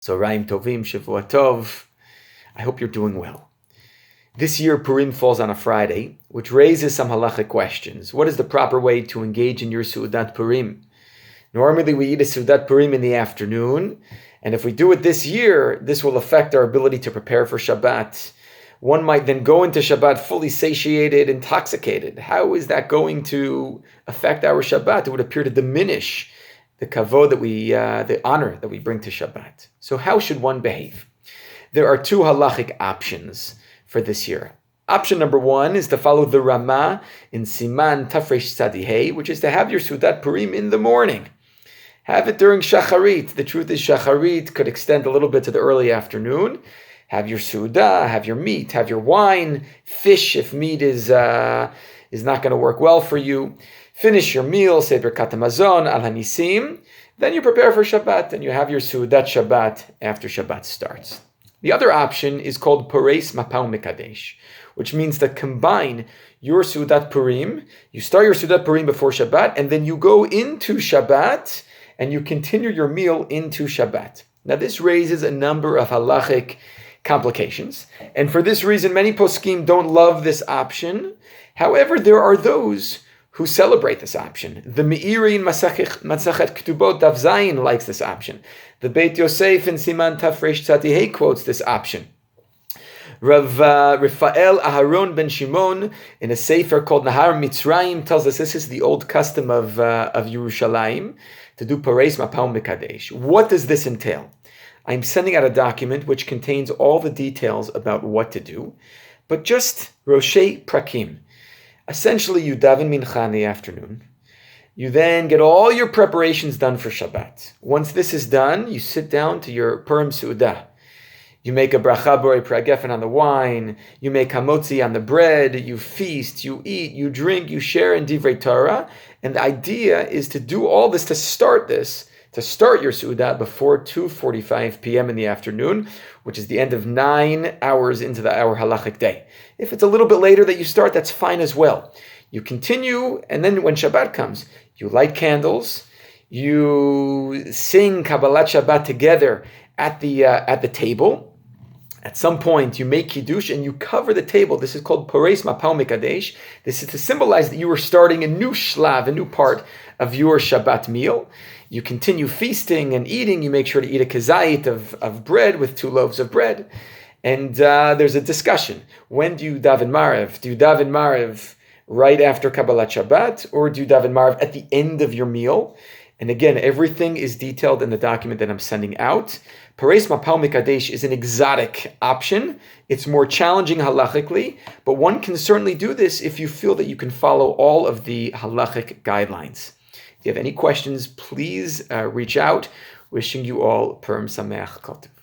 So Raim Tovim, Shavua Tov. I hope you're doing well. This year Purim falls on a Friday, which raises some halachic questions. What is the proper way to engage in your Seudat Purim? Normally we eat a Seudat Purim in the afternoon, and if we do it this year, this will affect our ability to prepare for Shabbat. One might then go into Shabbat fully satiated, intoxicated. How is that going to affect our Shabbat? It would appear to diminish the kavod that the honor that we bring to Shabbat. So how should one behave? There are two halachic options for this year. Option number one is to follow the Ramah in Siman Tafresh Tzadihei, which is to have your Seudat Purim in the morning. Have it during Shacharit. The truth is Shacharit could extend a little bit to the early afternoon. Have your Seudah, have your meat, have your wine, fish if meat is not going to work well for you. Finish your meal, say Birkat Hamazon, Al Hanisim. Then you prepare for Shabbat and you have your Seudat Shabbat after Shabbat starts. The other option is called Poreis Mapau Mekadesh, which means to combine your Seudat Purim. You start your Seudat Purim before Shabbat, and then you go into Shabbat and you continue your meal into Shabbat. Now this raises a number of halachic complications, and for this reason many poskim don't love this option. However, there are those who celebrate this option. The Meiri in Masachet Ketubot Daf Zayin likes this option. The Beit Yosef in Siman Tafresh Tzadihei quotes this option. Rav Rafael Aharon ben Shimon in a sefer called Nahar Mitzrayim tells us this is the old custom of Yerushalayim to do Pareis Mapau Mekadesh. What does this entail? I'm sending out a document which contains all the details about what to do, but just Roshei Prakim. Essentially, you daven mincha in the afternoon. You then get all your preparations done for Shabbat. Once this is done, you sit down to your Purim Seudah. You make a bracha borei pragefen on the wine. You make hamotzi on the bread. You feast, you eat, you drink, you share in divrei Torah. And the idea is to do all this, to start your Seudah before 2:45 p.m. in the afternoon, which is the end of 9 hours into our halachic day. If it's a little bit later that you start, that's fine as well. You continue, and then when Shabbat comes, you light candles, you sing Kabbalat Shabbat together at the table. At some point, you make Kiddush and you cover the table. This is called Poreis Mapau Mekadesh. This is to symbolize that you are starting a new shlav, a new part of your Shabbat meal. You continue feasting and eating. You make sure to eat a kazait of bread with 2 loaves of bread. And there's a discussion. When do you daven Maariv? Do you daven Maariv right after Kabbalat Shabbat? Or do you daven Maariv at the end of your meal? And again, everything is detailed in the document that I'm sending out. Pareis Mapau Mekadesh is an exotic option. It's more challenging halachically, but one can certainly do this if you feel that you can follow all of the halachic guidelines. If you have any questions, please reach out. Wishing you all Purim Sameach Kol Tov.